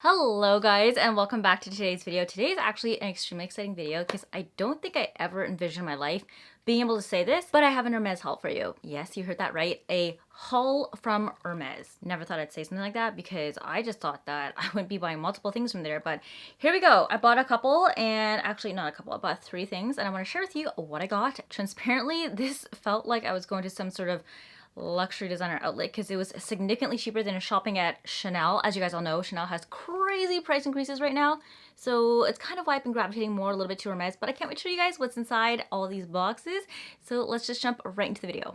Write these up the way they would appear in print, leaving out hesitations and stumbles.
Hello guys and welcome back to today's video. Today is actually an extremely exciting video because I don't think I ever envisioned my life being able to say this, but I have an Hermes haul for you. Yes, you heard that right. A haul from Hermes. Never thought I'd say something like that because I just thought that I wouldn't be buying multiple things from there, but here we go. I bought a couple, and actually not a couple, I bought 3 things, and I want to share with you what I got. Transparently, this felt like I was going to some sort of luxury designer outlet because it was significantly cheaper than shopping at Chanel. As you guys all know, Chanel has crazy price increases right now, so it's kind of why I've been gravitating more a little bit to Hermes, but I can't wait to show you guys what's inside all of these boxes, so let's just jump right into the video.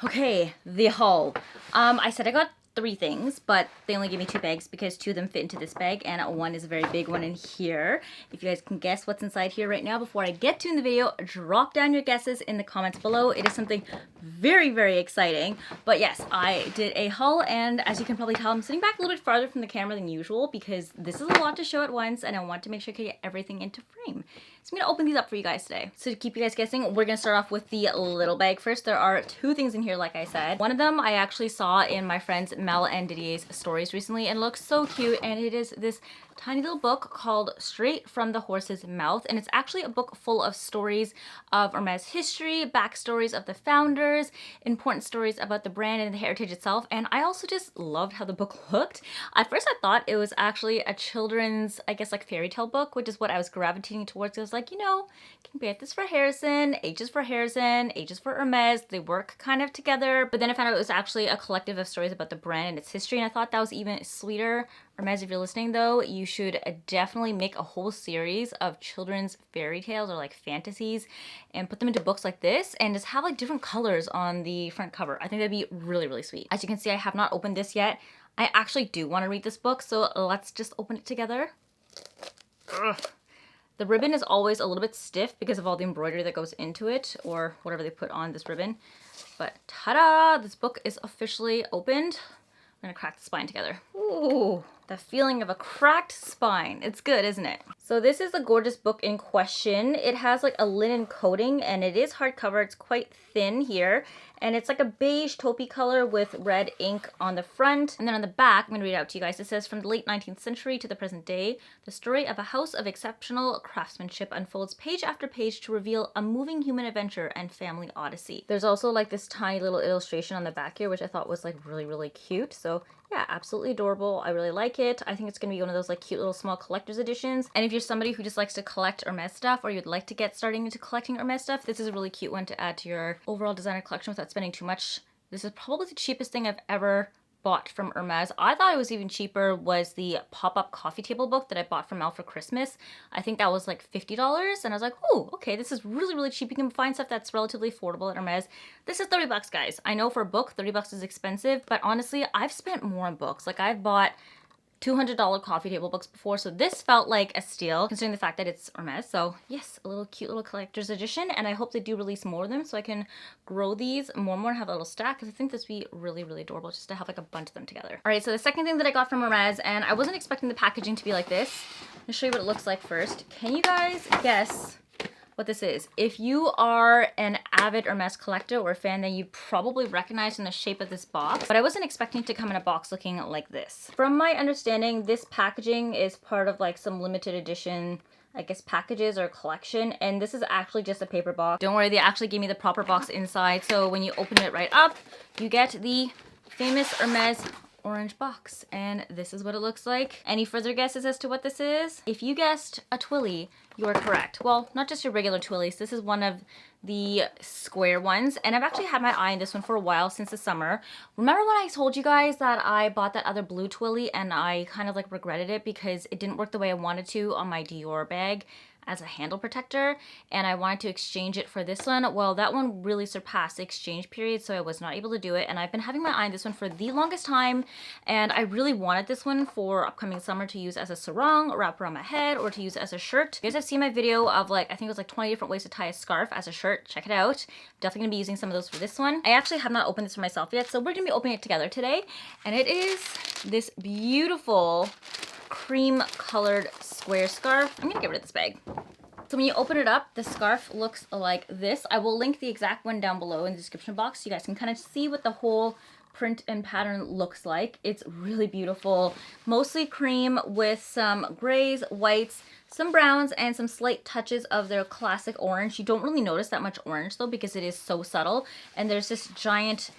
Okay, the haul. I said I got 3 things, but they only gave me 2 bags because 2 of them fit into this bag and one is a very big one in here. If you guys can guess what's inside here right now before I get to in the video, drop down your guesses in the comments below. It is something very, very exciting. But yes, I did a haul, and as you can probably tell, I'm sitting back a little bit farther from the camera than usual because this is a lot to show at once and I want to make sure I can get everything into frame. So I'm going to open these up for you guys today. So to keep you guys guessing, we're going to start off with the little bag first. There are 2 things in here, like I said. One of them I actually saw in my friends Mel and Didier's stories recently and looks so cute, and it is this tiny little book called Straight from the Horse's Mouth, and it's actually a book full of stories of Hermes history, backstories of the founders, important stories about the brand and the heritage itself, and I also just loved how the book looked. At first I thought it was actually a children's, I guess, like fairy tale book, which is what I was gravitating towards. I was like, you know, can get this for Harrison, H is for Harrison, H is for Hermes, they work kind of together, but then I found out it was actually a collective of stories about the brand and its history, and I thought that was even sweeter. Hermes, if you're listening though, you should definitely make a whole series of children's fairy tales or like fantasies and put them into books like this and just have like different colors on the front cover. I think that'd be really, really sweet. As you can see, I have not opened this yet. I actually do want to read this book, so let's just open it together. Ugh. The ribbon is always a little bit stiff because of all the embroidery that goes into it, or whatever they put on this ribbon. But ta-da! This book is officially opened. I'm gonna crack the spine together. Ooh, the feeling of a cracked spine. It's good, isn't it? So this is the gorgeous book in question. It has like a linen coating and it is hardcover. It's quite thin here. And it's like a beige taupey color with red ink on the front. And then on the back, I'm gonna read it out to you guys. It says, from the late 19th century to the present day, the story of a house of exceptional craftsmanship unfolds page after page to reveal a moving human adventure and family odyssey. There's also like this tiny little illustration on the back here, which I thought was like really, really cute. So yeah, absolutely adorable. I really like it. I think it's gonna be one of those like cute little small collector's editions. And if you're somebody who just likes to collect Hermes stuff, or you'd like to get starting into collecting Hermes stuff, this is a really cute one to add to your overall designer collection without spending too much. This is probably the cheapest thing I've ever bought from Hermes. I thought it was even cheaper was the pop-up coffee table book that I bought from Mel for Christmas. I think that was like $50, and I was like, oh, okay, this is really, really cheap. You can find stuff that's relatively affordable at Hermes. This is 30 bucks, guys. I know for a book, 30 bucks is expensive, but honestly, I've spent more on books. Like, I've bought $200 coffee table books before, so this felt like a steal considering the fact that it's Hermes. So yes, a little cute little collector's edition, and I hope they do release more of them so I can grow these more and more and have a little stack, because I think this would be really, really adorable just to have like a bunch of them together. All right, so the second thing that I got from Hermes, and I wasn't expecting the packaging to be like this. I'm gonna show you what it looks like first. Can you guys guess what this is? If you are an avid Hermes collector or a fan, then you probably recognize in the shape of this box, but I wasn't expecting it to come in a box looking like this. From my understanding, this packaging is part of like some limited edition, I guess, packages or collection, and this is actually just a paper box. Don't worry, they actually gave me the proper box inside, so when you open it right up, you get the famous Hermes Orange Box, and this is what it looks like. Any further guesses as to what this is? If you guessed a Twilly, you are correct. Well, not just your regular Twillies. This is one of the square ones, and I've actually had my eye on this one for a while, since the summer. Remember when I told you guys that I bought that other blue Twilly and I kind of like regretted it because it didn't work the way I wanted to on my Dior bag as a handle protector, and I wanted to exchange it for this one? Well, that one really surpassed the exchange period, so I was not able to do it, and I've been having my eye on this one for the longest time, and I really wanted this one for upcoming summer to use as a sarong, wrap around my head, or to use as a shirt. You guys have seen my video of like, I think it was like 20 different ways to tie a scarf as a shirt. Check it out. Definitely gonna be using some of those for this one. I actually have not opened this for myself yet, so we're gonna be opening it together today, and it is this beautiful cream colored square scarf. I'm gonna get rid of this bag. So when you open it up, the scarf looks like this. I will link the exact one down below in the description box so you guys can kind of see what the whole print and pattern looks like. It's really beautiful, mostly cream with some grays, whites, some browns, and some slight touches of their classic orange. You don't really notice that much orange though because it is so subtle, and there's this giant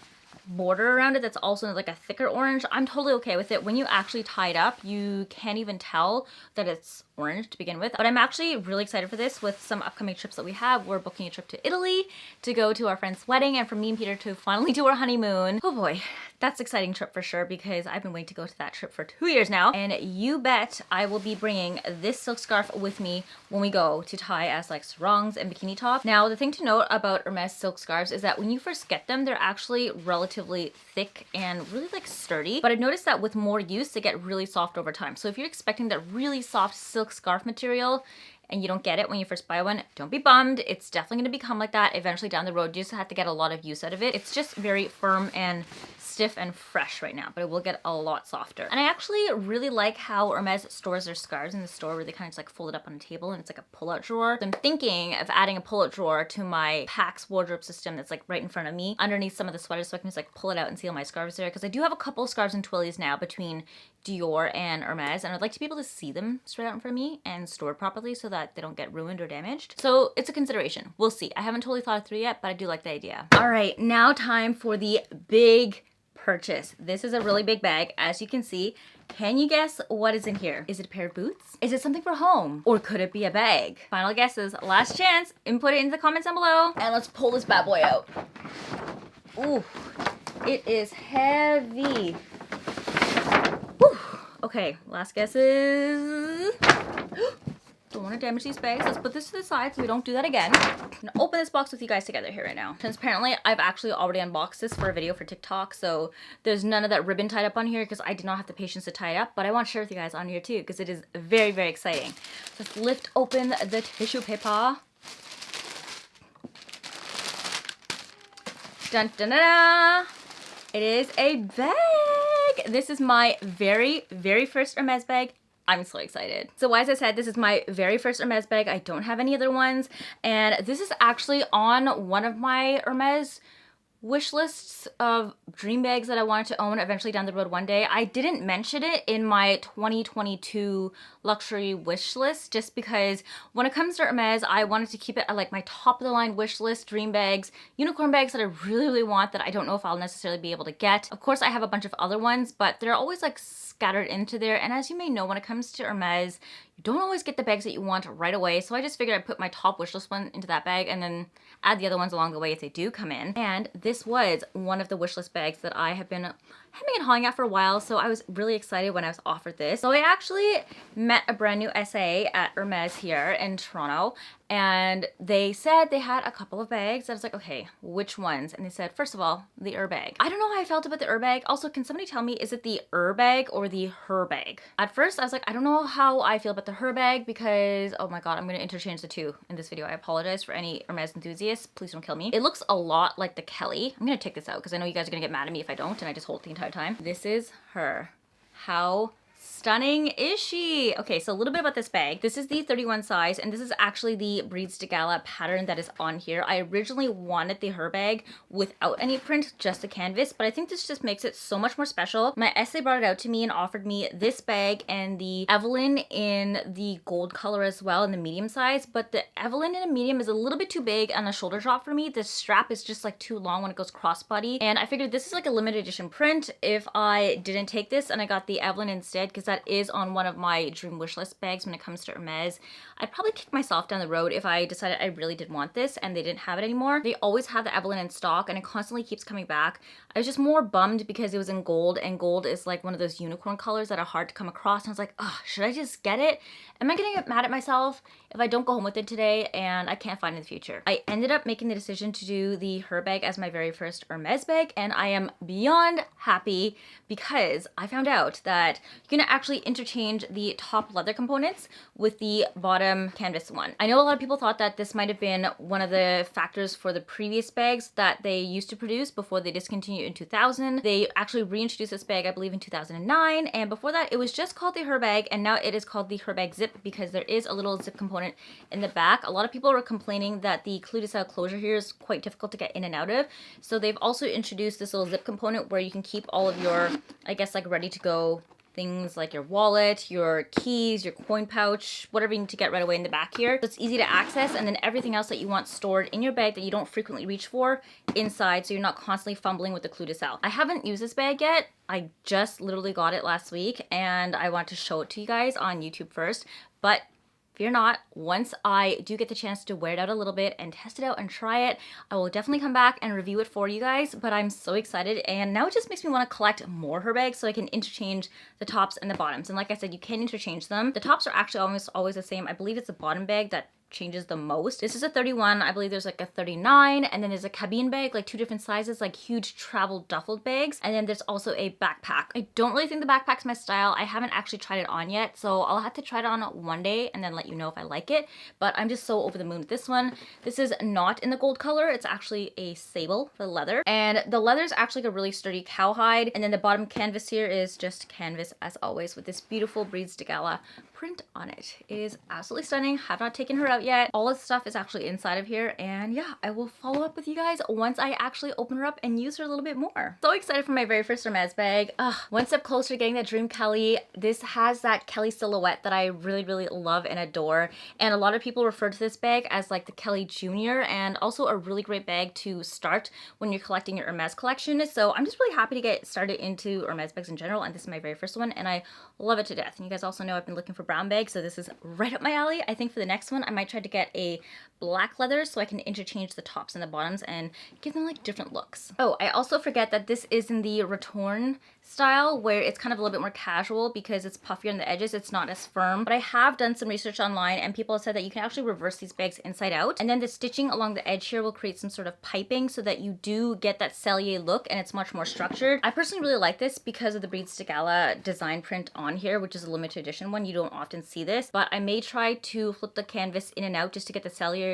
border around it that's also like a thicker orange. I'm totally okay with it. When you actually tie it up, you can't even tell that it's orange to begin with. But I'm actually really excited for this with some upcoming trips that we have. We're booking a trip to Italy to go to our friend's wedding, and for me and Peter to finally do our honeymoon. Oh boy, that's an exciting trip for sure because I've been waiting to go to that trip for 2 years now. And you bet I will be bringing this silk scarf with me when we go to tie as like sarongs and bikini top. Now, the thing to note about Hermes silk scarves is that when you first get them, they're actually relatively thick and really like sturdy. But I've noticed that with more use, they get really soft over time. So if you're expecting that really soft silk scarf material and you don't get it when you first buy one, don't be bummed. It's definitely going to become like that eventually down the road. You just have to get a lot of use out of it. It's just very firm and stiff and fresh right now, but it will get a lot softer. And I actually really like how Hermes stores their scarves in the store where they kind of just like fold it up on a table and it's like a pull-out drawer. So I'm thinking of adding a pull-out drawer to my Pax wardrobe system that's like right in front of me underneath some of the sweaters so I can just like pull it out and see all my scarves there, because I do have a couple scarves and twillies now between Dior and Hermes, and I'd like to be able to see them straight out in front of me and stored properly so that they don't get ruined or damaged. So it's a consideration. We'll see. I haven't totally thought it through yet, but I do like the idea. All right, now time for the big purchase. This is a really big bag, as you can see. Can you guess what is in here? Is it a pair of boots? Is it something for home? Or could it be a bag? Final guesses, last chance. Input it into the comments down below. And let's pull this bad boy out. Ooh, it is heavy. Whew. Okay, last guesses. Don't want to damage these bags. Let's put this to the side so we don't do that again. I'm gonna open this box with you guys together here right now. Transparently, I've actually already unboxed this for a video for TikTok, so there's none of that ribbon tied up on here because I did not have the patience to tie it up, but I want to share with you guys on here too because it is very, very exciting. Let's lift open the tissue paper. Dun dun dun dun! It is a bag! This is my very, very first Hermes bag. I'm so excited. So as I said, this is my very first Hermes bag. I don't have any other ones. And this is actually on one of my Hermes wish lists of dream bags that I wanted to own eventually down the road one day. I didn't mention it in my 2022 luxury wish list just because when it comes to Hermes, I wanted to keep it at like my top of the line wish list dream bags, unicorn bags that I really, really want that I don't know if I'll necessarily be able to get. Of course, I have a bunch of other ones, but they're always like scattered into there. And as you may know, when it comes to Hermes, you don't always get the bags that you want right away. So I just figured I'd put my top wish list one into that bag and then add the other ones along the way if they do come in. And this was one of the wish list bags that I have been hemming and hawing at for a while. So I was really excited when I was offered this. So I actually met a brand new SA at Hermes here in Toronto, and they said they had a couple of bags. I was like, okay, which ones? And they said, first of all, the Herbag. I don't know how I felt about the Herbag. Also, can somebody tell me, is it the Herbag or the Herbag? At first, I was like, I don't know how I feel about the Herbag because, oh my God, I'm going to interchange the two in this video. I apologize for any Hermes enthusiasts. Please don't kill me. It looks a lot like the Kelly. I'm going to take this out because I know you guys are going to get mad at me if I don't, and I just hold it the entire time. This is her. How stunning is she? Okay, so a little bit about this bag. This is the 31 size, and this is actually the Breeds de Gala pattern that is on here. I originally wanted the Herbag without any print, just a canvas, but I think this just makes it so much more special. My essay brought it out to me and offered me this bag and the Evelyn in the gold color as well in the medium size, but the Evelyn in a medium is a little bit too big on the shoulder drop for me. The strap is just like too long when it goes crossbody, and I figured this is like a limited edition print if I didn't take this and I got the Evelyn instead, because that is on one of my dream wish list bags when it comes to Hermes. I'd probably kick myself down the road if I decided I really did want this and they didn't have it anymore. They always have the Evelyn in stock and it constantly keeps coming back. I was just more bummed because it was in gold, and gold is like one of those unicorn colors that are hard to come across. And I was like, oh, should I just get it? Am I gonna get mad at myself if I don't go home with it today and I can't find it in the future? I ended up making the decision to do the Herbag as my very first Hermes bag, and I am beyond happy because I found out that you can can actually interchange the top leather components with the bottom canvas one. I know a lot of people thought that this might have been one of the factors for the previous bags that they used to produce before they discontinued in 2000. They actually reintroduced this bag, I believe, in 2009, and before that it was just called the Herbag, and now it is called the Herbex Zip because there is a little zip component in the back. A lot of people were complaining that the clou-de-sel closure here is quite difficult to get in and out of, so they've also introduced this little zip component where you can keep all of your, I guess, like ready to go things like your wallet, your keys, your coin pouch, whatever you need to get right away in the back here. So it's easy to access, and then everything else that you want stored in your bag that you don't frequently reach for inside, so you're not constantly fumbling with the clou-de-sel. I haven't used this bag yet. I just literally got it last week and I want to show it to you guys on YouTube first, but fear not, once I do get the chance to wear it out a little bit and test it out and try it, I will definitely come back and review it for you guys. But I'm so excited, and now it just makes me want to collect more Herbags so I can interchange the tops and the bottoms. And like I said, you can interchange them. The tops are actually almost always the same. I believe it's the bottom bag that changes the most. This is a 31. I believe there's like a 39, and then there's a cabine bag, like 2 different sizes, like huge travel duffel bags, and then there's also a backpack. I don't really think the backpack's my style. I haven't actually tried it on yet, so I'll have to try it on one day and then let you know if I like it, but I'm just so over the moon with this one. This is not in the gold color. It's actually a sable for leather, and the leather is actually like a really sturdy cowhide, and then the bottom canvas here is just canvas as always with this beautiful Listt de Gala print on it. It is absolutely stunning. Have not taken her out yet. All this stuff is actually inside of here, and yeah, I will follow up with you guys once I actually open her up and use her a little bit more. So excited for my very first Hermes bag. One step closer to getting that dream Kelly. This has that Kelly silhouette that I really, really love and adore, and a lot of people refer to this bag as like the Kelly Junior, and also a really great bag to start when you're collecting your Hermes collection. So I'm just really happy to get started into Hermes bags in general, and this is my very first one and I love it to death. And you guys also know I've been looking for brown bags, so this is right up my alley. I think for the next one I might try to get a black leather so I can interchange the tops and the bottoms and give them like different looks. Oh, I also forget that this is in the Ratourne style where it's kind of a little bit more casual because it's puffier on the edges. It's not as firm, but I have done some research online and people have said that you can actually reverse these bags inside out, and then the stitching along the edge here will create some sort of piping so that you do get that sellier look and it's much more structured. I personally really like this because of the Listt de Gala design print on here, which is a limited edition one. You don't often see this, but I may try to flip the canvas in and out just to get the sellier.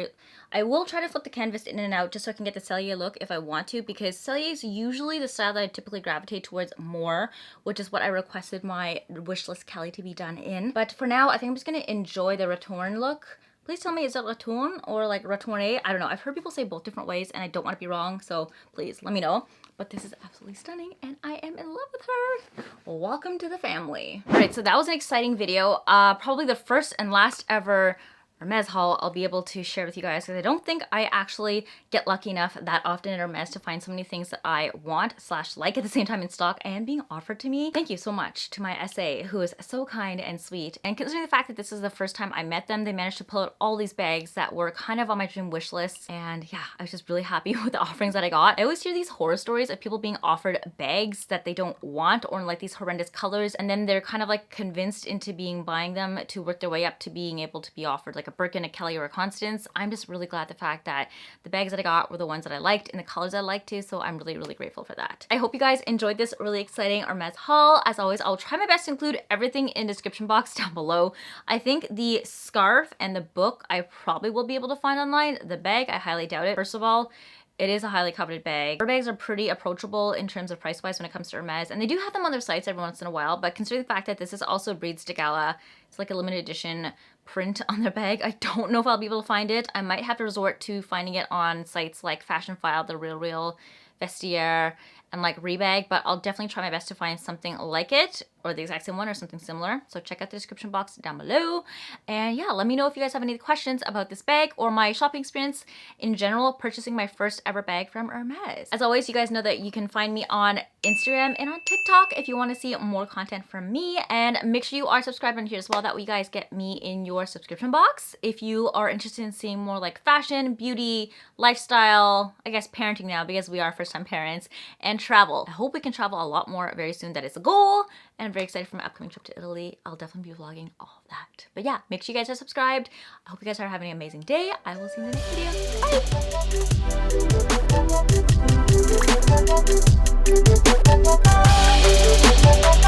I will try to flip the canvas in and out just so I can get the sellier look if I want to, because sellier is usually the style that I typically gravitate towards more, which is what I requested my wishlist Kelly to be done in. But for now, I think I'm just going to enjoy the Ratourne look. Please tell me, is it Ratourne or like Ratourne? I don't know. I've heard people say both different ways and I don't want to be wrong, so please let me know. But this is absolutely stunning and I am in love with her. Welcome to the family. All right, so that was an exciting video. Probably the first and last ever Hermes haul I'll be able to share with you guys, because I don't think I actually get lucky enough that often at Hermes to find so many things that I want / like at the same time in stock and being offered to me. Thank you so much to my SA, who is so kind and sweet, and considering the fact that this is the first time I met them, they managed to pull out all these bags that were kind of on my dream wish list, and yeah, I was just really happy with the offerings that I got. I always hear these horror stories of people being offered bags that they don't want or in like these horrendous colors, and then they're kind of like convinced into buying them to work their way up to being able to be offered like a Birkin, a Kelly, or a Constance. I'm just really glad the fact that the bags that I got were the ones that I liked and the colors I liked too, so I'm really, really grateful for that. I hope you guys enjoyed this really exciting Hermes haul. As always, I'll try my best to include everything in the description box down below. I think the scarf and the book I probably will be able to find online. The bag, I highly doubt it. First of all, it is a highly coveted bag. Her bags are pretty approachable in terms of price-wise when it comes to Hermes, and they do have them on their sites every once in a while, but considering the fact that this is also Listt de Gala, it's like a limited edition print on their bag, I don't know if I'll be able to find it. I might have to resort to finding it on sites like Fashion File, The Real, Vestiaire, and like Rebag, but I'll definitely try my best to find something like it, or the exact same one or something similar. So check out the description box down below. And yeah, let me know if you guys have any questions about this bag or my shopping experience in general purchasing my first ever bag from Hermes. As always, you guys know that you can find me on Instagram and on TikTok if you want to see more content from me, and make sure you are subscribed on here as well. That way you guys get me in your subscription box. If you are interested in seeing more like fashion, beauty, lifestyle, I guess parenting now because we are first-time parents, and travel. I hope we can travel a lot more very soon. That is a goal, and I'm very excited for my upcoming trip to Italy. I'll definitely be vlogging all of that. But yeah, make sure you guys are subscribed. I hope you guys are having an amazing day. I will see you in the next video. Bye!